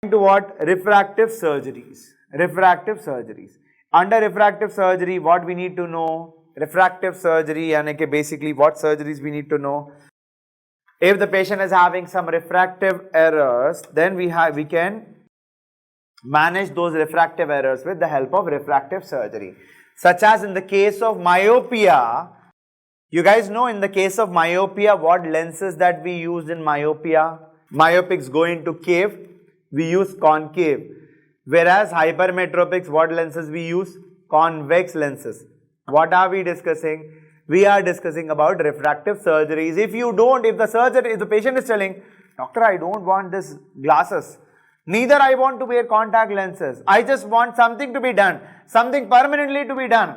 To what? Refractive surgeries. Refractive surgeries. Under refractive surgery, what we need to know? Refractive surgery, and basically what surgeries we need to know. If the patient is having some refractive errors, then we can manage those refractive errors with the help of refractive surgery. Such as in the case of myopia, you guys know in the case of myopia, what lenses that we use in myopia? Myopics go into cave, we use concave. Whereas hypermetropics, what lenses we use? Convex lenses. What are we discussing? We are discussing about refractive surgeries. If the patient is telling, doctor, I don't want this glasses, neither I want to wear contact lenses, I just want something to be done, something permanently to be done.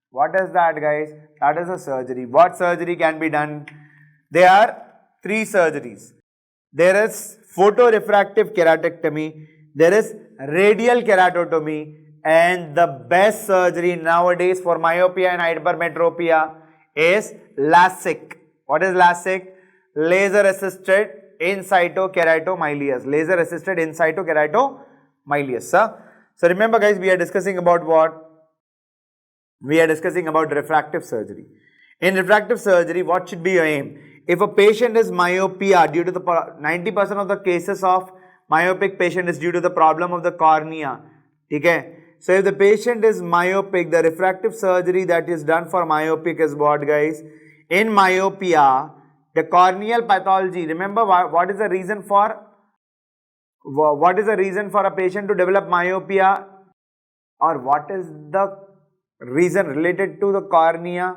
What is that, guys? That is a surgery. What surgery can be done? There are 3 surgeries. There is photorefractive keratectomy, there is radial keratotomy, and the best surgery nowadays for myopia and hypermetropia is Lasik. What is Lasik? Laser assisted in situ keratomyelias. Laser assisted in situ keratomyelias. So remember, guys, we are discussing about what? We are discussing about refractive surgery. In refractive surgery, what should be your aim? If a patient is myopia, due to the 90% of the cases of myopic patient is due to the problem of the cornea. Okay? So if the patient is myopic, the refractive surgery that is done for myopic is what, guys? In myopia, the corneal pathology. Remember, what is the reason for a patient to develop myopia, or what is the reason related to the cornea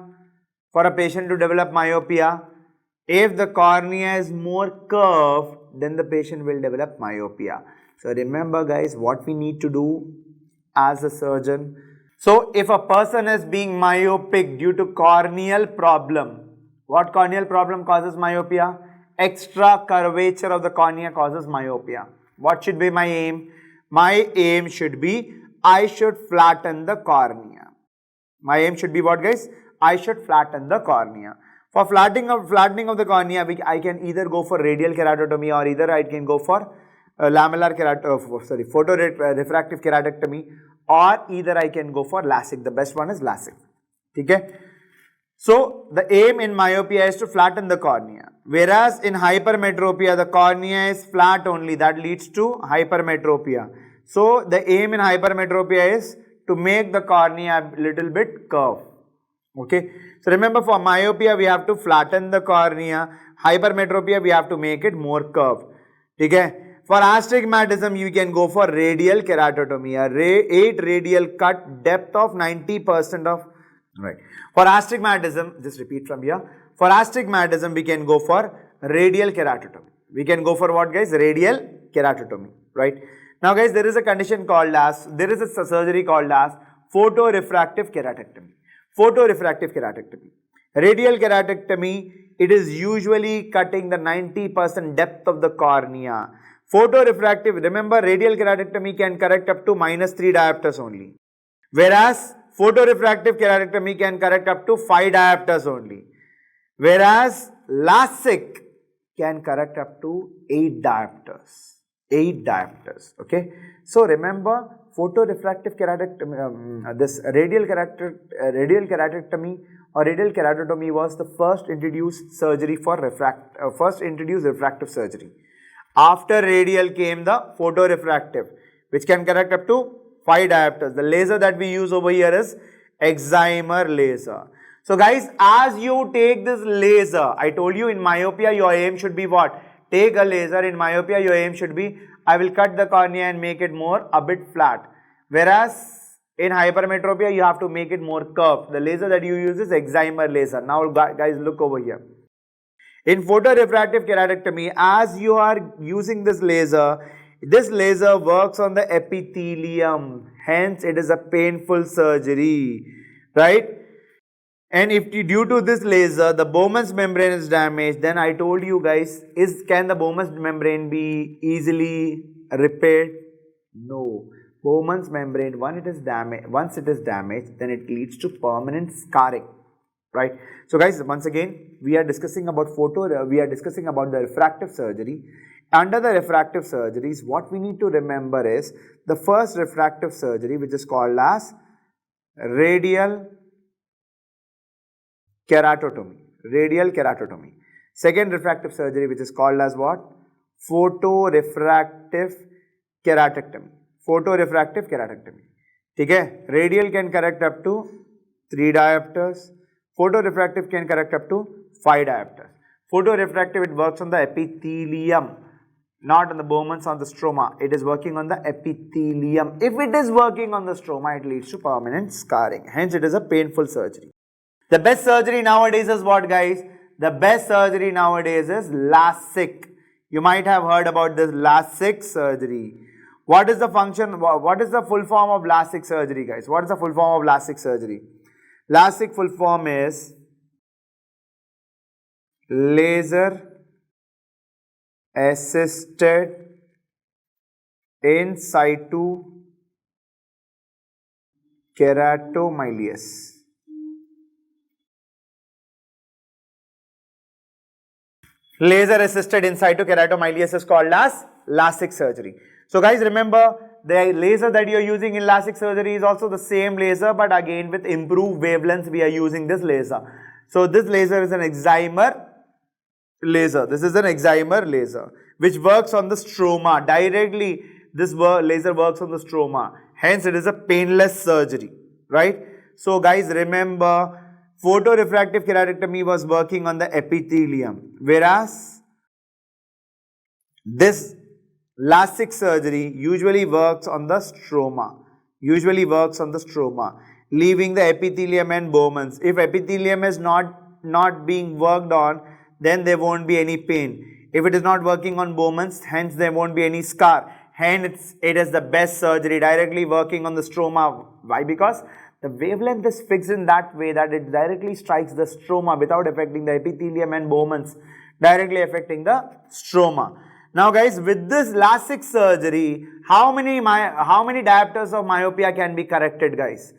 for a patient to develop myopia? If the cornea is more curved, then the patient will develop myopia. So remember, guys, what we need to do as a surgeon. So if a person is being myopic due to corneal problem, what corneal problem causes myopia? Extra curvature of the cornea causes myopia. What should be my aim? My aim should be, I should flatten the cornea. My aim should be what, guys? I should flatten the cornea. For flattening of the cornea, I can either go for radial keratotomy, or either I can go for photorefractive keratectomy, or either I can go for Lasik. The best one is Lasik. Okay? So the aim in myopia is to flatten the cornea. Whereas in hypermetropia, the cornea is flat only. That leads to hypermetropia. So the aim in hypermetropia is to make the cornea a little bit curved. Okay. So remember, for myopia, we have to flatten the cornea. Hypermetropia, we have to make it more curved. Okay. For astigmatism, you can go for radial keratotomy, a 8 radial cut, depth of 90% of, right. For astigmatism, just repeat from here. For astigmatism, we can go for radial keratotomy. We can go for what, guys? Radial keratotomy, right. Now, guys, there is a condition called as, there is a surgery called as photorefractive keratectomy. Photorefractive keratectomy. Radial keratectomy, it is usually cutting the 90% depth of the cornea. Photorefractive, remember, radial keratectomy can correct up to -3 diopters only. Whereas photorefractive keratectomy can correct up to 5 diopters only. Whereas Lasik can correct up to 8 diopters. 8 diopters. Okay. So remember, photorefractive keratectomy, this radial keratectomy or radial keratotomy was the first introduced surgery for refractive surgery. After radial came the photorefractive, which can correct up to 5 diopters. The laser that we use over here is excimer laser. So guys, as you take this laser, I told you in myopia your aim should be what? Take a laser. In myopia your aim should be, I will cut the cornea and make it a bit flat. Whereas in hypermetropia you have to make it more curved. The laser that you use is excimer laser. Now guys, look over here. In photorefractive keratectomy, as you are using this laser works on the epithelium. Hence, it is a painful surgery, right? And if due to this laser, the Bowman's membrane is damaged, then I told you guys, can the Bowman's membrane be easily repaired? No. Bowman's membrane, once it is damaged, then it leads to permanent scarring. Right. So guys, once again, we are discussing about the refractive surgery. Under the refractive surgeries, what we need to remember is the first refractive surgery, which is called as radial keratotomy. Radial keratotomy. Second refractive surgery, which is called as what? Photorefractive keratectomy. Photorefractive keratectomy. Okay? Radial can correct up to 3 diopters. Photorefractive can correct up to 5 diopters. Photorefractive, it works on the epithelium, not on the Bowman's, on the stroma. It is working on the epithelium. If it is working on the stroma, it leads to permanent scarring. Hence, it is a painful surgery. The best surgery nowadays is what, guys? The best surgery nowadays is Lasik. You might have heard about this Lasik surgery. What is the function? What is the full form of Lasik surgery, guys? What is the full form of Lasik surgery? Lasik full form is laser assisted in situ keratomyelitis. Laser assisted in situ keratomyelitis is called as Lasik surgery. So guys, remember, the laser that you are using in Lasik surgery is also the same laser, but again with improved wavelengths we are using this laser. So this laser is an excimer laser. This is an excimer laser which works on the stroma directly. This laser works on the stroma. Hence, it is a painless surgery, right? So guys, remember, photorefractive keratectomy was working on the epithelium, whereas this Lasik surgery usually works on the stroma. Leaving the epithelium and Bowman's. If epithelium is not being worked on, then there won't be any pain. If it is not working on Bowman's, hence there won't be any scar. Hence, it is the best surgery, directly working on the stroma. Why? Because the wavelength is fixed in that way that it directly strikes the stroma without affecting the epithelium and Bowman's, directly affecting the stroma. Now guys, with this Lasik surgery, how many diopters of myopia can be corrected, guys?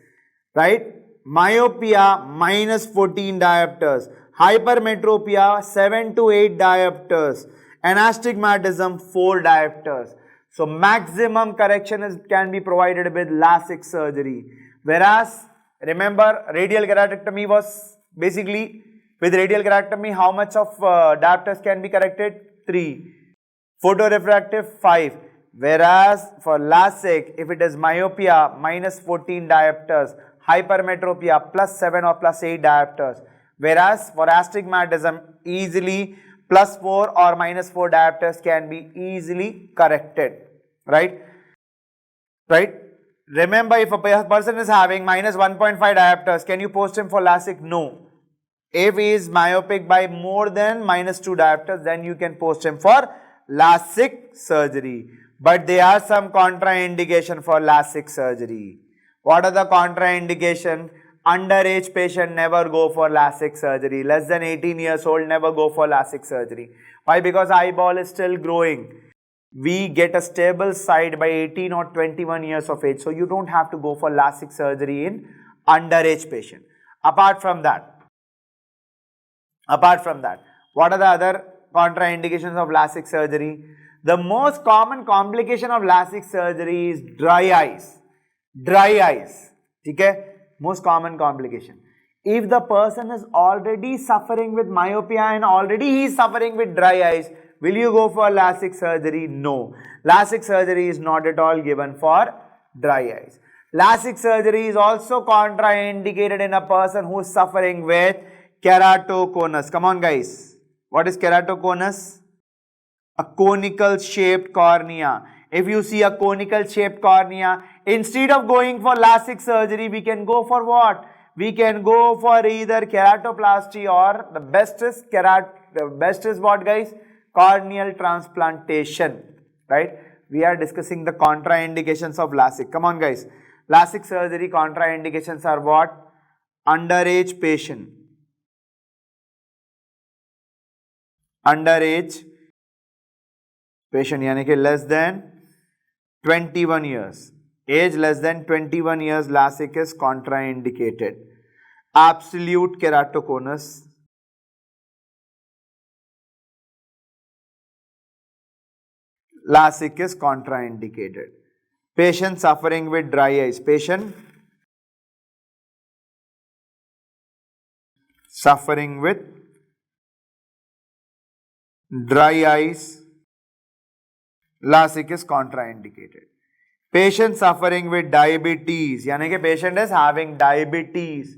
Right? Myopia minus 14 diopters, hypermetropia 7 to 8 diopters, and astigmatism 4 diopters. So maximum correction can be provided with Lasik surgery. Whereas, remember, radial keratectomy was basically, with radial keratectomy, how much of diopters can be corrected? 3. Photorefractive 5. Whereas for Lasik, if it is myopia minus 14 diopters, hypermetropia plus 7 or plus 8 diopters. Whereas for astigmatism, easily plus 4 or minus 4 diopters can be easily corrected. Right? Remember, if a person is having minus 1.5 diopters, can you post him for Lasik? No. If he is myopic by more than minus 2 diopters, then you can post him for Lasik surgery. But there are some contraindications for Lasik surgery. What are the contraindications? Underage patient, never go for Lasik surgery. Less than 18 years old, never go for Lasik surgery. Why? Because eyeball is still growing. We get a stable sight by 18 or 21 years of age. So you don't have to go for Lasik surgery in underage patient. Apart from that, what are the other contraindications of Lasik surgery? The most common complication of Lasik surgery is dry eyes. Okay? Most common complication. If the person is already suffering with myopia and already he is suffering with dry eyes, will you go for Lasik surgery? No. Lasik surgery is not at all given for dry eyes. Lasik surgery is also contraindicated in a person who is suffering with keratoconus. Come on, guys. What is keratoconus? A conical shaped cornea. If you see a conical shaped cornea, instead of going for Lasik surgery, we can go for what? We can go for either keratoplasty, or the best is what, guys? Corneal transplantation. Right? We are discussing the contraindications of Lasik. Come on, guys. Lasik surgery contraindications are what? Underage patient. Underage patient, यानी कि less than 21 years. Age less than 21 years, Lasik is contraindicated. Absolute keratoconus. Lasik is contraindicated. Patient suffering with dry eyes. Patient suffering with dry eyes, Lasik is contraindicated. Patient suffering with diabetes, यानी कि patient is having diabetes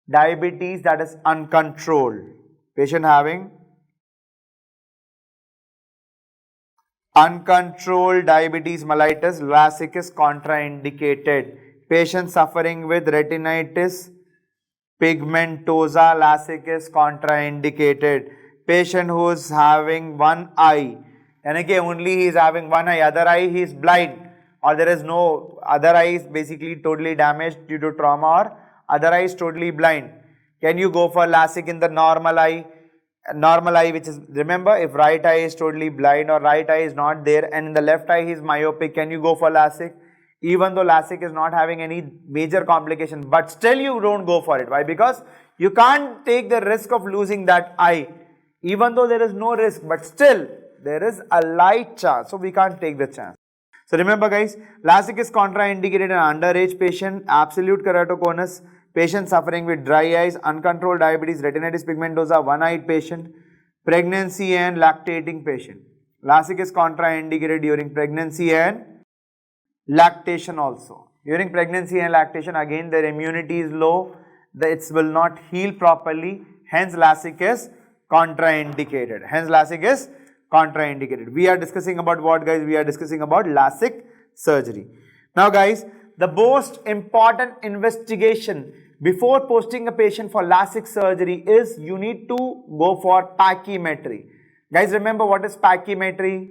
that is uncontrolled. Patient having uncontrolled diabetes mellitus, Lasik is contraindicated. Patient suffering with retinitis pigmentosa, Lasik is contraindicated. Patient who is having one eye, यानी कि only he is having one eye, other eye he is blind, or there is no other eye is basically totally damaged due to trauma, or other eye is totally blind. Can you go for Lasik in the normal eye? Normal eye, which is, remember, if right eye is totally blind or right eye is not there and in the left eye he is myopic, can you go for Lasik? Even though Lasik is not having any major complication, but still you don't go for it. Why? Because you can't take the risk of losing that eye. Even though there is no risk, but still there is a light chance, so we can't take the chance. So remember guys, Lasik is contraindicated in underage patient, absolute keratoconus, patient suffering with dry eyes, uncontrolled diabetes, retinitis pigmentosa, one-eyed patient, pregnancy and lactating patient. Lasik is contraindicated during pregnancy and lactation also. During pregnancy and lactation, again their immunity is low, it will not heal properly, hence Lasik is contraindicated. Hence Lasik is contraindicated. We are discussing about what, guys? We are discussing about Lasik surgery. Now guys, the most important investigation before posting a patient for Lasik surgery is you need to go for pachymetry. Guys, remember what is pachymetry?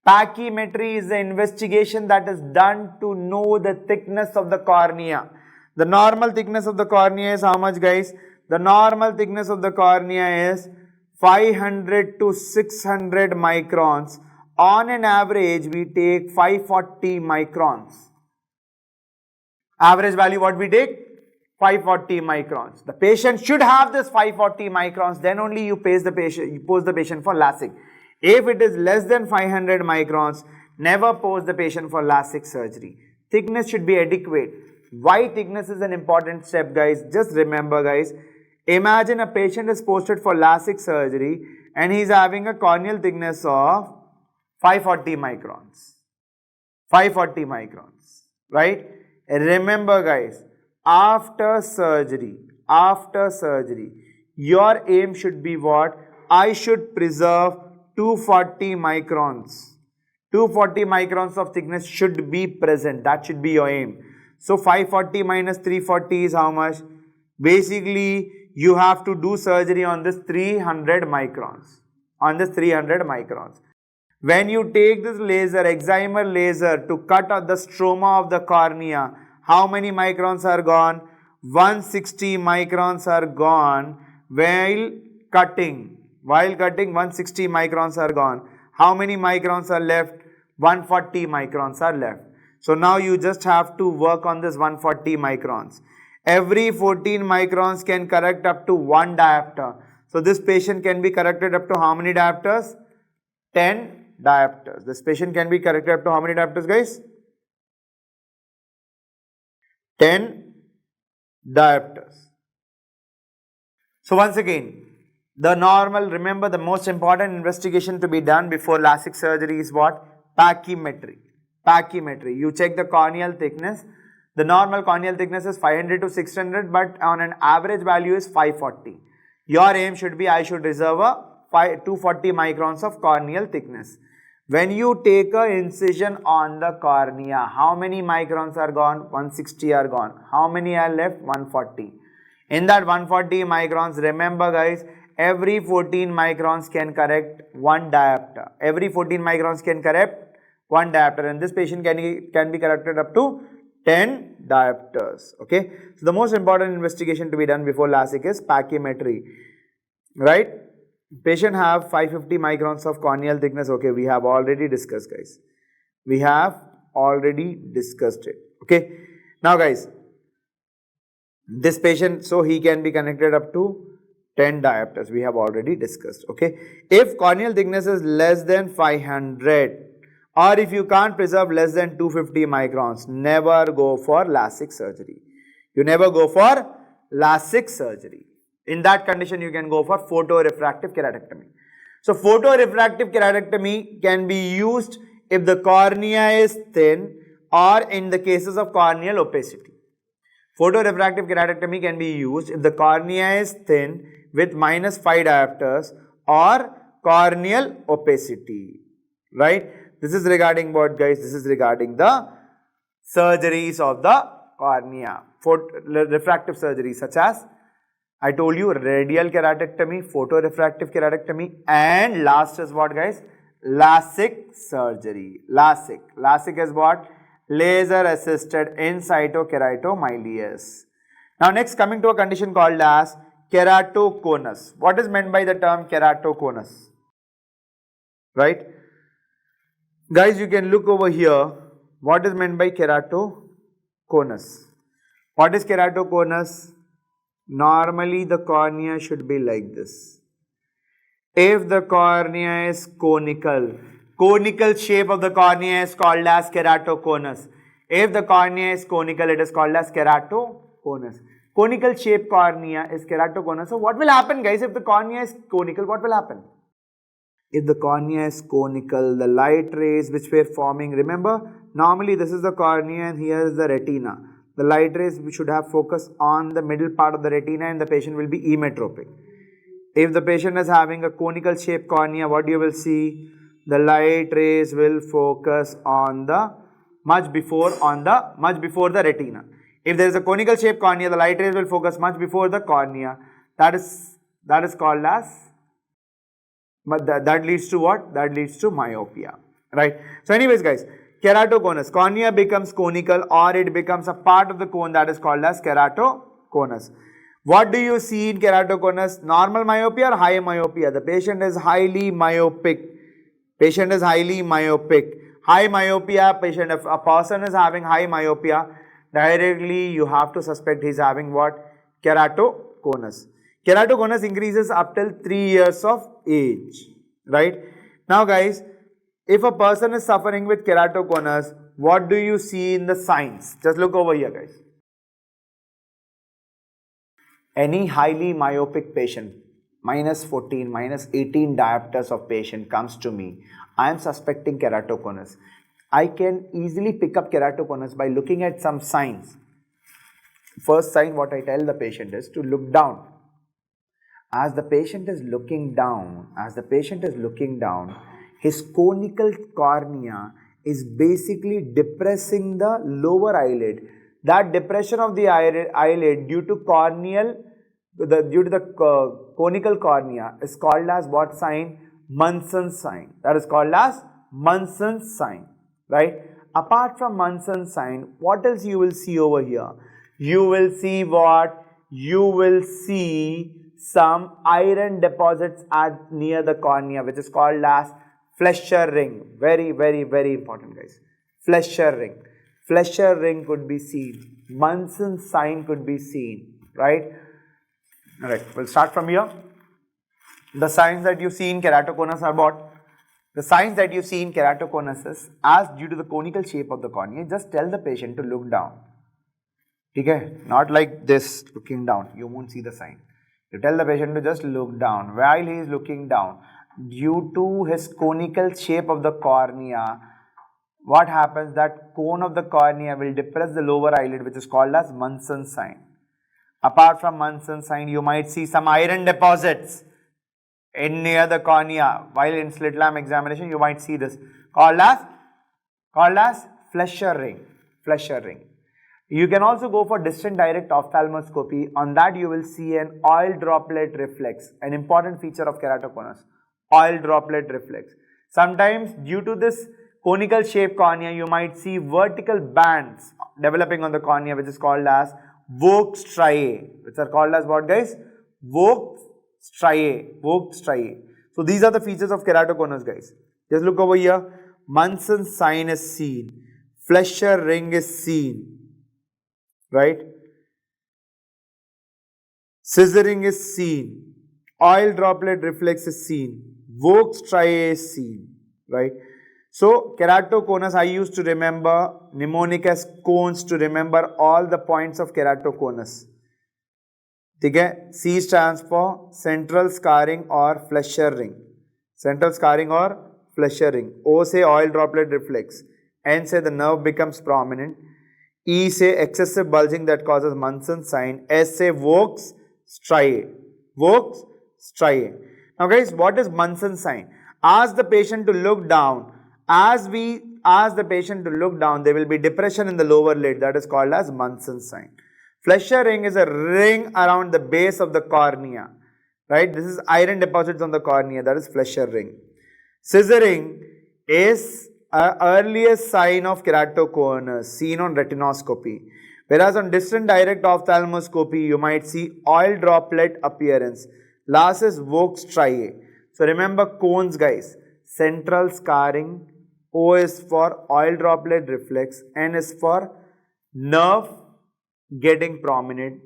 Pachymetry is the investigation that is done to know the thickness of the cornea. The normal thickness of the cornea is how much, guys? The normal thickness of the cornea is 500 to 600 microns. On an average, we take 540 microns. Average value what we take? 540 microns. The patient should have this 540 microns, then only you pose the patient for Lasik. If it is less than 500 microns, never pose the patient for Lasik surgery. Thickness should be adequate. Why thickness is an important step, guys? Just remember, guys, imagine a patient is posted for Lasik surgery and he is having a corneal thickness of 540 microns. 540 microns, right? Remember, guys, after surgery, your aim should be what? I should preserve 240 microns. 240 microns of thickness should be present. That should be your aim. So 540 minus 340 is how much? Basically, you have to do surgery on this 300 microns. On this 300 microns. When you take this laser, excimer laser, to cut out the stroma of the cornea, how many microns are gone? 160 microns are gone while cutting. While cutting, 160 microns are gone. How many microns are left? 140 microns are left. So now you just have to work on this 140 microns. Every 14 microns can correct up to 1 diopter. So this patient can be corrected up to how many diopters? 10 diopters. This patient can be corrected up to how many diopters, guys? 10 diopters. So once again, the normal, remember the most important investigation to be done before Lasik surgery is what? Pachymetry. Pachymetry. You check the corneal thickness. The normal corneal thickness is 500 to 600, but on an average value is 540. Your aim should be, I should reserve a 240 microns of corneal thickness. When you take a incision on the cornea, how many microns are gone? 160 are gone. How many are left? 140. In that 140 microns, remember guys, every 14 microns can correct 1 diopter. Every 14 microns can correct 1 diopter, and this patient can be corrected up to 10 diopters. Okay. So the most important investigation to be done before Lasik is pachymetry. Right? Patient have 550 microns of corneal thickness. Okay, we have already discussed, guys. We have already discussed it. Okay. Now guys, this patient, so he can be connected up to 10 diopters. We have already discussed. Okay. If corneal thickness is less than 500, or if you can't preserve less than 250 microns, never go for Lasik surgery. You never go for Lasik surgery. In that condition, you can go for photorefractive keratectomy. So, photorefractive keratectomy can be used if the cornea is thin or in the cases of corneal opacity. Photorefractive keratectomy can be used if the cornea is thin with -5 diopters or corneal opacity, right? This is regarding what, guys? This is regarding the surgeries of the cornea, refractive surgeries such as, I told you, radial keratectomy, photorefractive keratectomy, and last is what, guys? Lasik surgery. Lasik is what? Laser assisted in situ keratomyelitis. Now next, coming to a condition called as keratoconus. What is meant by the term keratoconus? Right? Guys, you can look over here. What is meant by keratoconus? What is keratoconus? Normally the cornea should be like this. If the cornea is conical shape of the cornea is called as keratoconus. If the cornea is conical, it is called as keratoconus. Conical shaped cornea is keratoconus. So what will happen, guys, if the cornea is conical? What will happen? If the cornea is conical, the light rays which were forming, remember, normally this is the cornea and here is the retina. The light rays should have focus on the middle part of the retina and the patient will be emetropic. If the patient is having a conical shaped cornea, what you will see? The light rays will focus on the much before the retina. If there is a conical shaped cornea, the light rays will focus much before the cornea. That is called as, but that leads to what? That leads to myopia, right? So anyways, guys, keratoconus, cornea becomes conical or it becomes a part of the cone, that is called as keratoconus. What do you see in keratoconus? Normal myopia or high myopia? The patient is highly myopic. High myopia patient, if a person is having high myopia, directly you have to suspect he is having what? Keratoconus. Keratoconus increases up till 3 years of age, right? Now guys, if a person is suffering with keratoconus, what do you see in the signs? Just look over here, guys. Any highly myopic patient, -14, -18 diopters of patient comes to me, I am suspecting keratoconus. I can easily pick up keratoconus by looking at some signs. First sign, what I tell the patient is to look down. As the patient is looking down, his conical cornea is basically depressing the lower eyelid. That depression of the eyelid due to conical cornea is called as what sign? Munson's sign. That is called as Munson's sign, right? Apart from Munson's sign, what else you will see over here? You will see what? You will see some iron deposits at near the cornea, which is called as Flesher ring. Very, very, very important, guys. Flesher ring. Flesher ring could be seen. Munson's sign could be seen, right? Alright, we'll start from here. The signs that you see in keratoconus are what? The signs that you see in keratoconus is, as due to the conical shape of the cornea, just tell the patient to look down. Okay? Not like this, looking down. You won't see the sign. You tell the patient to just look down. While he is looking down, due to his conical shape of the cornea, what happens? That cone of the cornea will depress the lower eyelid, which is called as Munson's sign. Apart from Munson's sign, you might see some iron deposits in near the cornea. While in slit lamp examination, you might see this called as Flesher ring. Flesher ring. You can also go for distant direct ophthalmoscopy. On that, you will see an oil droplet reflex, an important feature of keratoconus. Oil droplet reflex. Sometimes, due to this conical shaped cornea, you might see vertical bands developing on the cornea, which is called as Vogt striae, which are called as what, guys? Vogt striae. So these are the features of keratoconus, guys. Just look over here. Munson's sign is seen. Flesher ring is seen. Right? Scissoring is seen. Oil droplet reflex is seen. Vogt striae is seen. Right? So keratoconus, I used to remember mnemonic as cones to remember all the points of keratoconus. Okay? C stands for central scarring or flesher ring. Central scarring or flesher ring. O say oil droplet reflex. N say the nerve becomes prominent. E say excessive bulging that causes Munson's sign. S say Vaux striae. Vaux striae. Now guys, what is Munson's sign? Ask the patient to look down. As we ask the patient to look down, there will be depression in the lower lid. That is called as Munson's sign. Flesher ring is a ring around the base of the cornea. Right? This is iron deposits on the cornea. That is flesher ring. Scissoring is an earliest sign of keratoconus seen on retinoscopy. Whereas on distant direct ophthalmoscopy, you might see oil droplet appearance. Last is Vaux striae. So remember cones guys. Central scarring. O is for oil droplet reflex. N is for nerve getting prominent.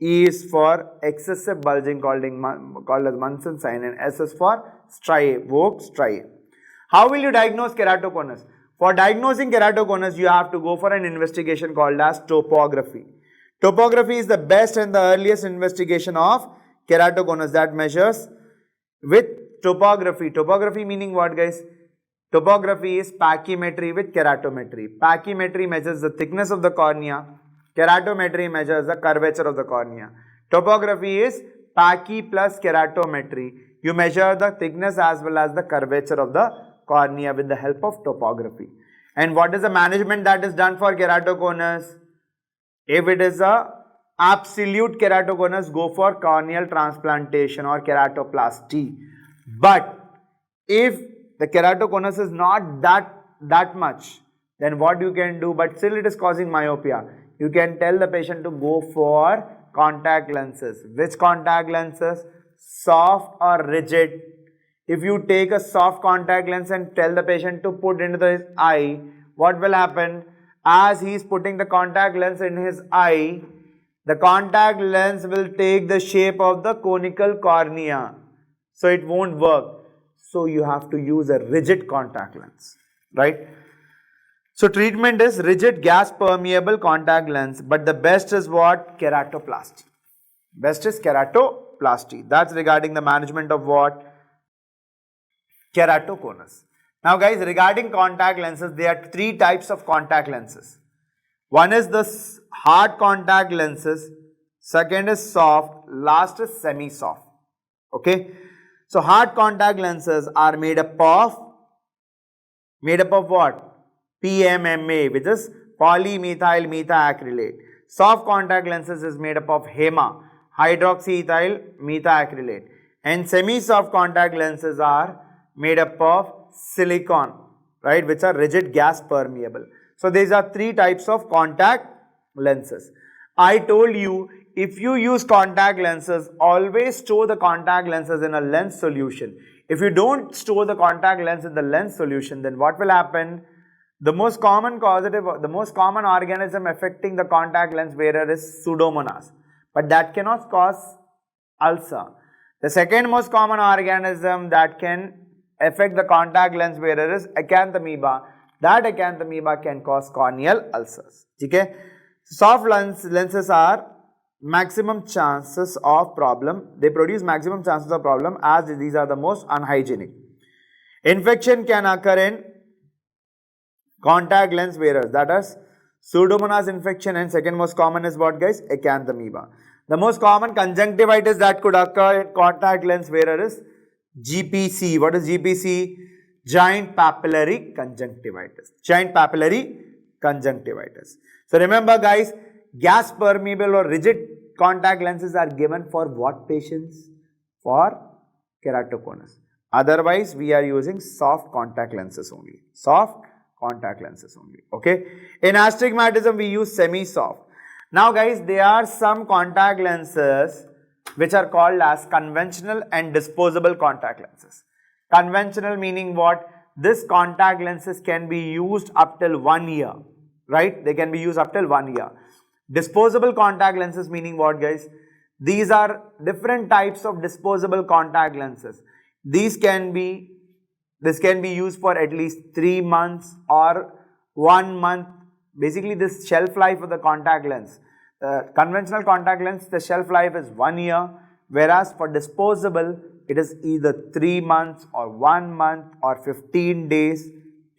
E is for excessive bulging called as Munson's sign, and S is for striae, Vaux striae. How will you diagnose keratoconus? For diagnosing keratoconus, you have to go for an investigation called as topography. Topography is the best and the earliest investigation of keratoconus that measures with topography. Topography meaning what guys? Topography is pachymetry with keratometry. Pachymetry measures the thickness of the cornea. Keratometry measures the curvature of the cornea. Topography is pachy plus keratometry. You measure the thickness as well as the curvature of the cornea with the help of topography. And what is the management that is done for keratoconus? If it is a absolute keratoconus, go for corneal transplantation or keratoplasty. But if the keratoconus is not that much, then what you can do, but still it is causing myopia, you can tell the patient to go for contact lenses. Which contact lenses? Soft or rigid. If you take a soft contact lens and tell the patient to put into his eye, what will happen? As he is putting the contact lens in his eye, the contact lens will take the shape of the conical cornea. So it won't work. So you have to use a rigid contact lens, right? So treatment is rigid gas permeable contact lens, but the best is what? Keratoplasty. Best is keratoplasty. That's regarding the management of what? Keratoconus. Now guys, regarding contact lenses, there are three types of contact lenses. One is the hard contact lenses, second is soft, last is semi-soft. Okay. So hard contact lenses are made up of what? PMMA, which is polymethyl methacrylate. Soft contact lenses is made up of HEMA, hydroxyethyl methacrylate. And semi-soft contact lenses are made up of silicon, right, which are rigid gas permeable. So these are three types of contact lenses. I told you, if you use contact lenses, always store the contact lenses in a lens solution. If you don't store the contact lens in the lens solution, then what will happen? The most common organism affecting the contact lens wearer is Pseudomonas, but that cannot cause ulcer. The second most common organism that can affect the contact lens wearer is Acanthamoeba. That Acanthamoeba can cause corneal ulcers. Okay? Soft lenses are maximum chances of problem. They produce maximum chances of problem as these are the most unhygienic. Infection can occur in contact lens wearers, that is Pseudomonas infection, and second most common is what guys? Acanthamoeba. The most common conjunctivitis that could occur in contact lens wearer is GPC. What is GPC? Giant papillary conjunctivitis. Giant papillary conjunctivitis. So remember guys, gas permeable or rigid contact lenses are given for what patients? For keratoconus. Otherwise, we are using soft contact lenses only. Soft contact lenses only. Okay. In astigmatism, we use semi-soft. Now guys, there are some contact lenses which are called as conventional and disposable contact lenses. Conventional meaning what? This contact lenses can be used up till 1 year. Right? They can be used up till 1 year. Disposable contact lenses meaning what guys? These are different types of disposable contact lenses. These can be This can be used for at least 3 months or 1 month. Basically, this shelf life of the contact lens. The conventional contact lens, the shelf life is 1 year, whereas for disposable, it is either 3 months or 1 month or 15 days,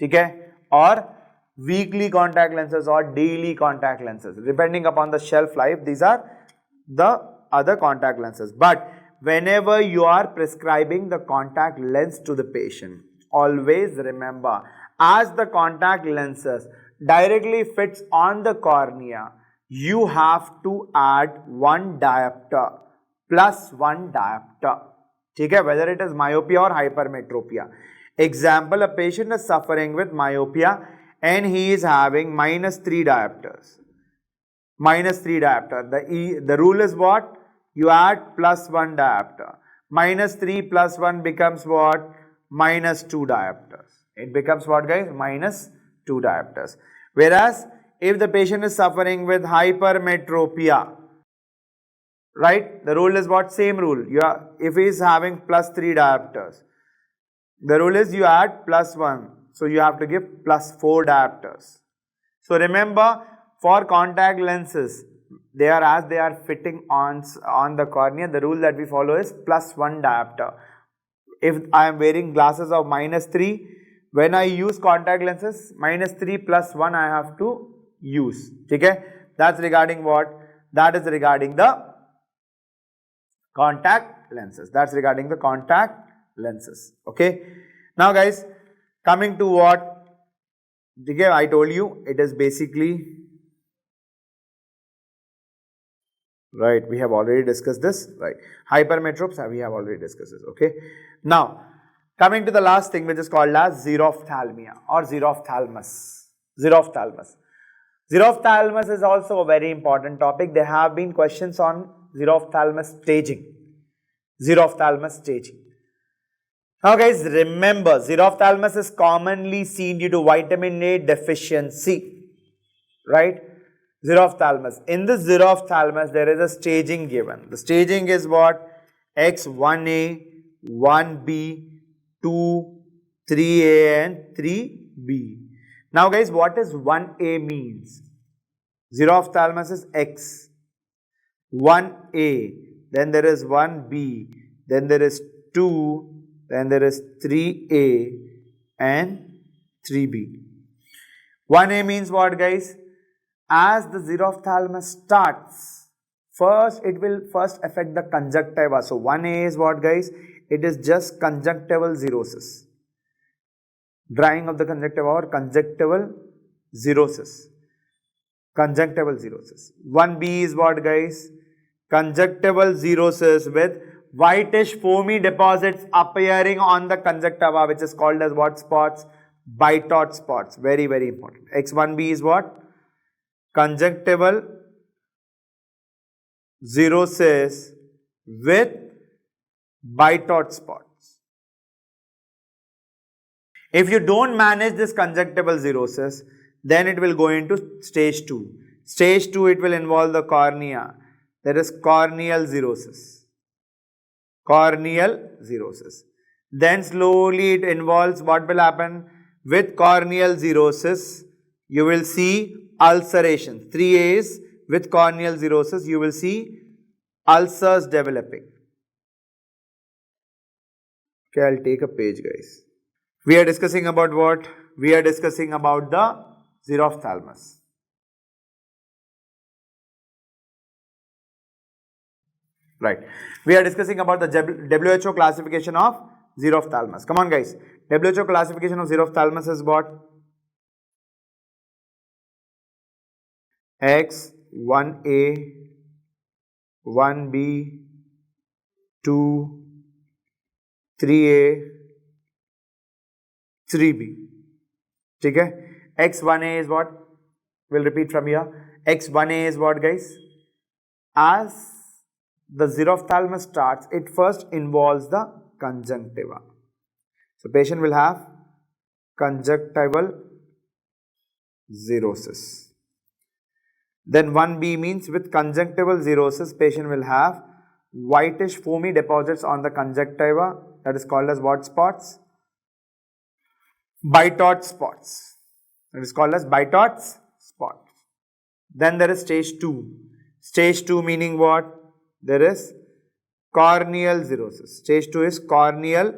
okay? Or weekly contact lenses or daily contact lenses. Depending upon the shelf life, these are the other contact lenses. But whenever you are prescribing the contact lens to the patient, always remember, as the contact lenses directly fits on the cornea, you have to add one diopter plus one diopter. Okay? Whether it is myopia or hypermetropia. Example, a patient is suffering with myopia and he is having -3 diopters. -3 diopter. The rule is what? You add +1 diopter. -3 plus 1 becomes what? -2 diopters. It becomes what, guys? -2 diopters. Whereas, if the patient is suffering with hypermetropia, right? The rule is what? Same rule. If he is having +3 diopters, the rule is you add +1. So, you have to give +4 diopters. So, remember, for contact lenses, they are fitting on the cornea, the rule that we follow is +1 diopter. If I am wearing glasses of -3, when I use contact lenses, -3 plus 1 I have to use. Okay? That's regarding what? That is regarding the contact lenses. That's regarding the contact lenses. Okay? Now guys, coming to what? Okay, I told you it is basically, right, we have already discussed this, right? Hypermetropes, we have already discussed this, okay? Now, coming to the last thing, which is called as xerophthalmia or xerophthalmus. Xerophthalmus is also a very important topic. There have been questions on xerophthalmus staging. Now guys, remember, xerophthalmus is commonly seen due to vitamin A deficiency, right? Xerophthalmus. In the xerophthalmus, there is a staging given. The staging is what? X1A, 1B, 2, 3A and 3B. Now guys, what is 1A means? Xerophthalmus is X, 1A, then there is 1B, then there is 2, then there is 3A and 3B. 1A means what, guys? As the xerophthalmus starts, it will first affect the conjunctiva. So 1A is what, guys? It is just conjunctival xerosis. Drying of the conjunctiva or conjunctival xerosis. 1B is what, guys? Conjunctival xerosis with whitish foamy deposits appearing on the conjunctiva, which is called as what spots? Bitot spots. Very, very important. X1B is what? Conjunctival xerosis with bitot spots. If you don't manage this conjunctival xerosis, then it will go into stage 2. Stage 2, it will involve the cornea. There is corneal xerosis. Then slowly it involves, what will happen? With corneal xerosis, you will see ulceration. 3As with corneal xerosis, you will see ulcers developing. Okay, I'll take a page, guys. We are discussing about what? We are discussing about the xerophthalmus. Right. We are discussing about the WHO classification of xerophthalmus. Come on, guys. WHO classification of xerophthalmus is what? X, 1A, 1B, 2, 3A, 3B. Okay? X1A is what? We'll repeat from here. X1A is what, guys? As the xerophthalmus starts, it first involves the conjunctiva. So, patient will have conjunctival xerosis. Then 1B means with conjunctival xerosis, patient will have whitish foamy deposits on the conjunctiva, that is called as what spots? Bitot spots. It is called as Bitot spot. Then there is stage 2. Stage 2 meaning what? There is corneal xerosis. Stage 2 is corneal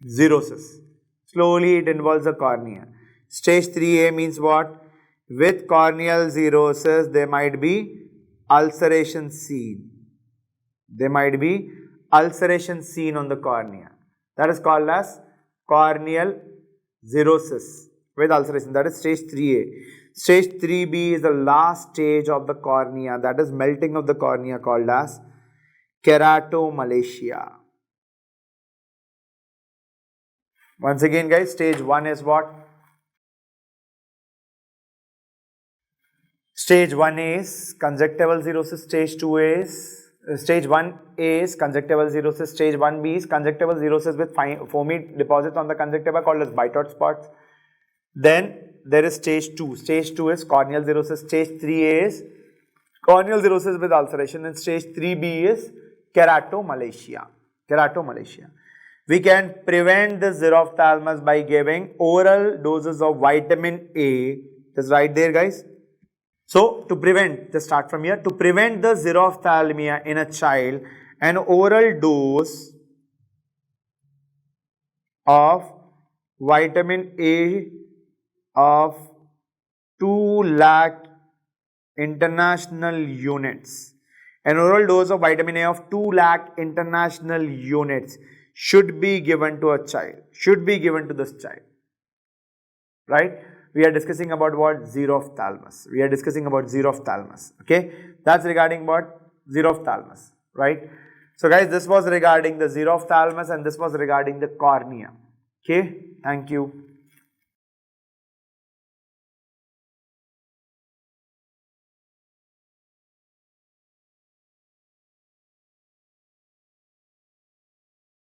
xerosis. Slowly it involves the cornea. Stage 3A means what? With corneal xerosis, there might be ulceration seen. There might be ulceration seen on the cornea. That is called as corneal xerosis with ulceration. That is stage 3A. Stage 3B is the last stage of the cornea. That is melting of the cornea, called as keratomalacia. Once again guys, stage 1 is what? Stage 1A is conjunctival xerosis, stage 2A is, stage 1A is conjunctival xerosis, stage 1B is conjunctival xerosis with foamy deposits on the conjunctiva called as Bitot spots. Then there is stage 2. Stage 2 is corneal xerosis, stage 3A is corneal xerosis with ulceration, and stage 3B is keratomalacia. Keratomalacia. We can prevent the xerophthalmus by giving oral doses of vitamin A. Just right there guys. So to prevent, just start from here, to prevent the xerophthalmia in a child, an oral dose of vitamin A of 2 lakh international units. An oral dose of vitamin A of 2 lakh international units should be given to a child, should be given to this child, right? We are discussing about what? Xerophthalmus. We are discussing about xerophthalmus, okay? That's regarding what? Xerophthalmus, right? So guys, this was regarding the xerophthalmus and this was regarding the cornea, okay? Thank you.